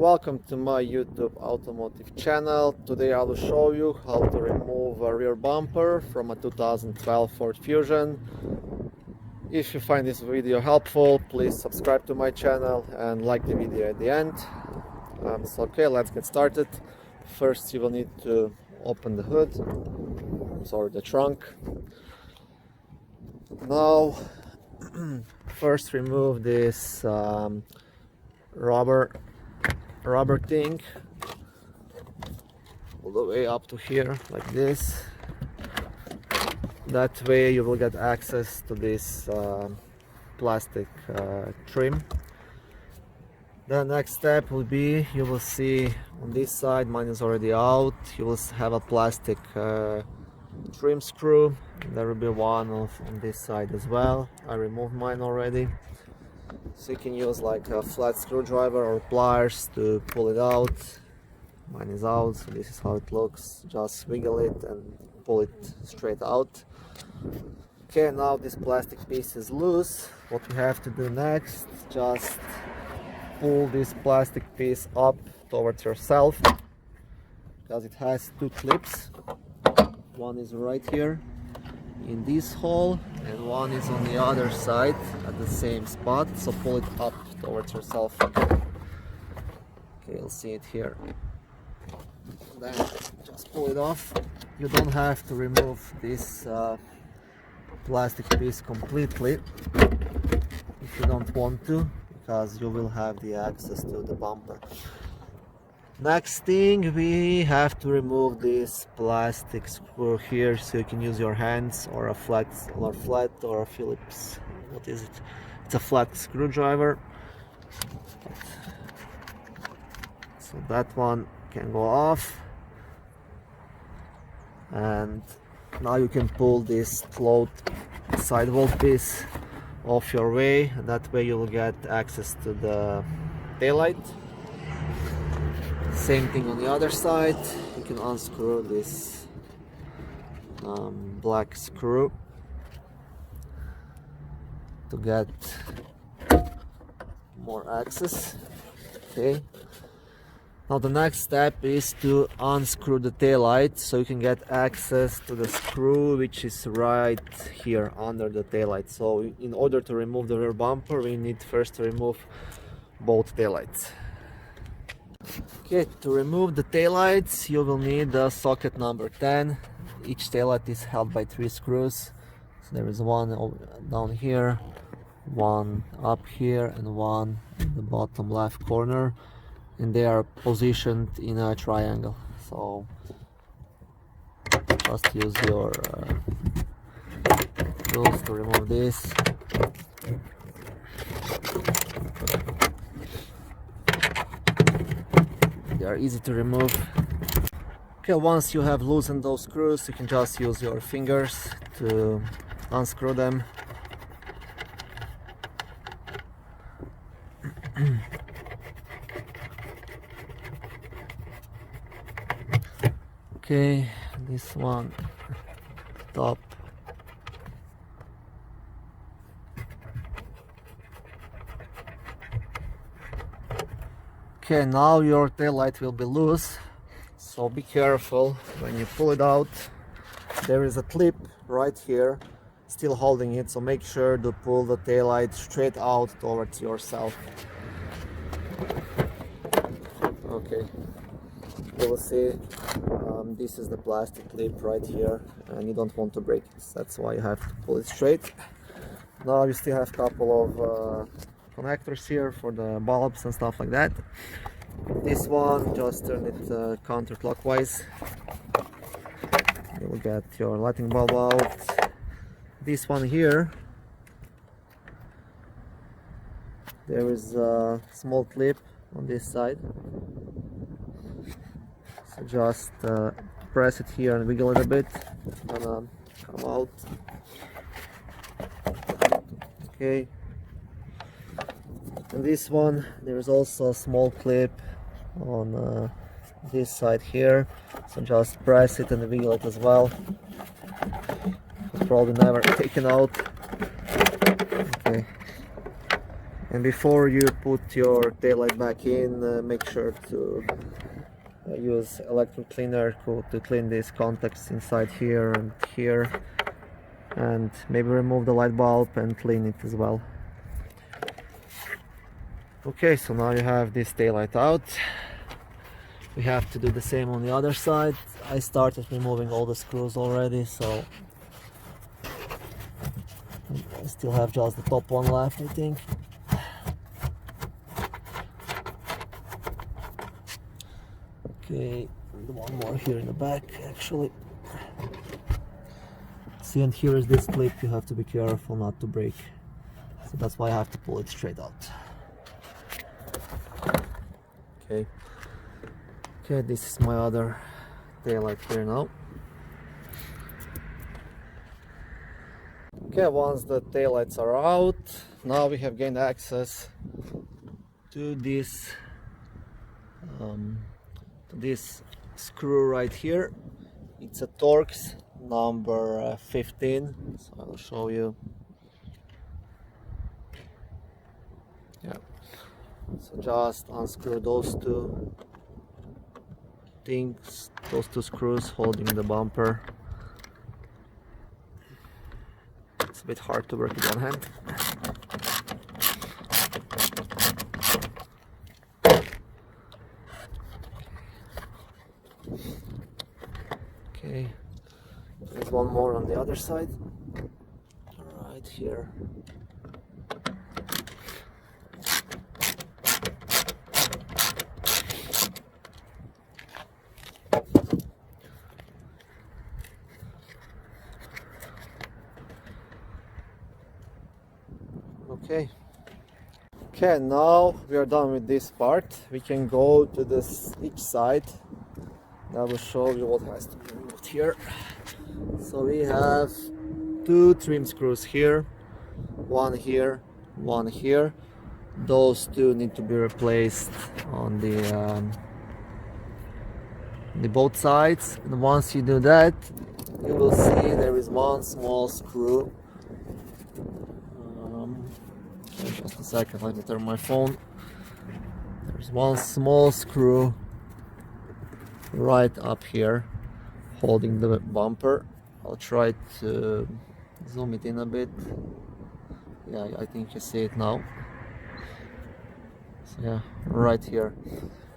Welcome to my YouTube automotive channel. Today I will show you how to remove a rear bumper from a 2012 Ford Fusion. If you find this video helpful, please subscribe to my channel and like the video at the end. So okay, let's get started. First you will need to open the hood, the trunk. Now first remove this rubber thing all the way up to here, like this. That way you will get access to this plastic trim. The next step will be, you will see on this side, mine is already out, you will have a plastic trim screw. There will be one on this side as well. I removed mine already. So you can use like a flat screwdriver or pliers to pull it out. Mine is out, so this is how it looks. Just wiggle it and pull it straight out. Okay, now this plastic piece is loose. What we have to do next, just pull this plastic piece up towards yourself, because it has two clips. One is right here in this hole and one is on the other side at the same spot, so pull it up towards yourself. Okay, you'll see it here. Then just pull it off. You don't have to remove this plastic piece completely if you don't want to, because you will have the access to the bumper. Next thing, we have to remove this plastic screw here, so you can use your hands or a flat or a Phillips. What is it? It's a flat screwdriver. So that one can go off, and now you can pull this float sidewall piece off your way, and that way you will get access to the taillight. Same thing on the other side. You can unscrew this black screw to get more access. Okay. Now the next step is to unscrew the taillight, so you can get access to the screw which is right here under the taillight. So in order to remove the rear bumper, we need first to remove both taillights. Okay, to remove the taillights you will need the socket number 10. Each taillight is held by 3 screws. So there is one down here, one up here, and one in the bottom left corner, and they are positioned in a triangle. So just use your tools to remove this. They are easy to remove. Okay, once you have loosened those screws, you can just use your fingers to unscrew them. Okay, this one top. Okay, now your taillight will be loose, so be careful when you pull it out. There is a clip right here still holding it, so make sure to pull the taillight straight out towards yourself. Okay, you will see this is the plastic clip right here, and you don't want to break it. That's why you have to pull it straight. Now you still have a couple of connectors here for the bulbs and stuff like that. This one, just turn it counterclockwise. You will get your lighting bulb out. This one here, there is a small clip on this side. So just press it here and wiggle it a bit. It's gonna come out. Okay. And this one, there is also a small clip on this side here, so just press it and wiggle it as well. It's probably never taken out. Okay, And before you put your taillight back in, make sure to use electron cleaner to clean these contacts inside here and here, and maybe remove the light bulb and clean it as well. Okay, so now you have this taillight out. We have to do the same on the other side. I started removing all the screws already, so I still have just the top one left, I think. Okay, and one more here in the back actually. See, and here is this clip, you have to be careful not to break. So that's why I have to pull it straight out. Okay. Okay, this is my other taillight here now. Okay, once the taillights are out, now we have gained access to this screw right here. It's a Torx number 15, so I'll show you. Yeah, so just unscrew those two things, those two screws holding the bumper. It's a bit hard to work with one hand. Okay, there's one more on the other side, right here. Okay. Okay, now we are done with this part. We can go to this each side. I will show you what has to be removed here. So we have two trim screws here, one here, one here. Those two need to be replaced on the both sides. And once you do that, you will see there is one small screw. Just a second, let me turn my phone. There's one small screw right up here holding the bumper. I'll try to zoom it in a bit. Yeah, I think you see it now. So yeah, right here.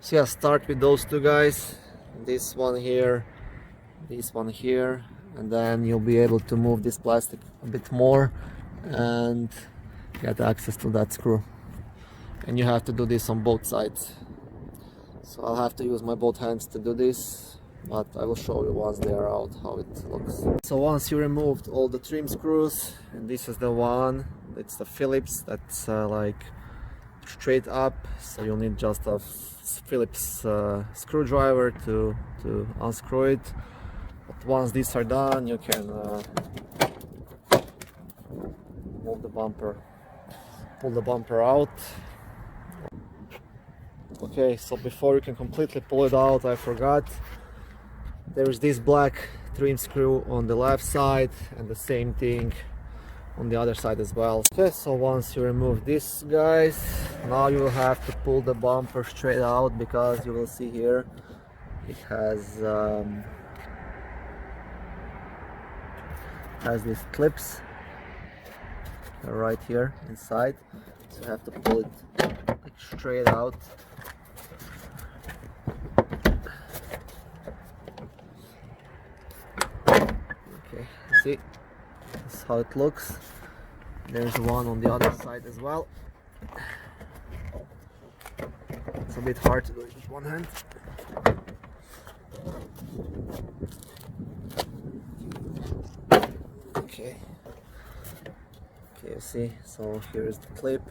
So yeah, start with those two guys. This one here, this one here, and then you'll be able to move this plastic a bit more and get access to that screw. And you have to do this on both sides. So I'll have to use my both hands to do this, but I will show you once they are out how it looks. So once you removed all the trim screws, and this is the one, it's the Phillips, that's like straight up, so you'll need just a Phillips screwdriver to unscrew it. But once these are done, you can move the bumper, pull the bumper out. Okay, so before you can completely pull it out, I forgot, there is this black trim screw on the left side and the same thing on the other side as well. Okay, so once you remove this, guys, now you will have to pull the bumper straight out, because you will see here it has these clips right here inside, so you have to pull it like straight out. Okay, see, this is how it looks. There's one on the other side as well. It's a bit hard to do it with one hand. Okay, you see, so here is the clip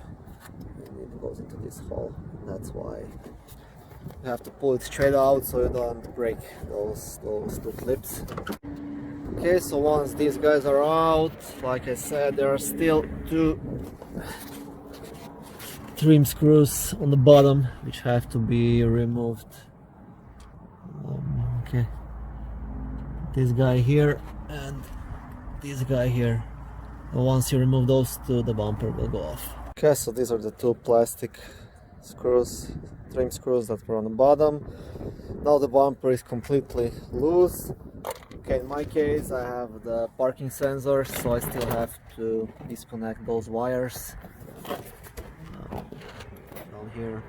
and it goes into this hole. That's why you have to pull it straight out so you don't break those two clips. Okay, so once these guys are out, like I said, there are still two trim screws on the bottom which have to be removed. Okay, this guy here and this guy here. And once you remove those two, the bumper will go off. Okay, so these are the two plastic screws, trim screws that were on the bottom. Now the bumper is completely loose. Okay, in my case I have the parking sensor, so I still have to disconnect those wires down here.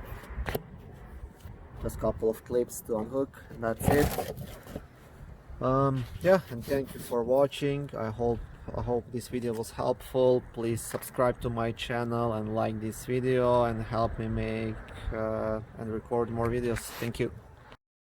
Just a couple of clips to unhook, and that's it. Yeah, and thank you for watching. I hope this video was helpful. Please subscribe to my channel and like this video and help me make and record more videos. Thank you.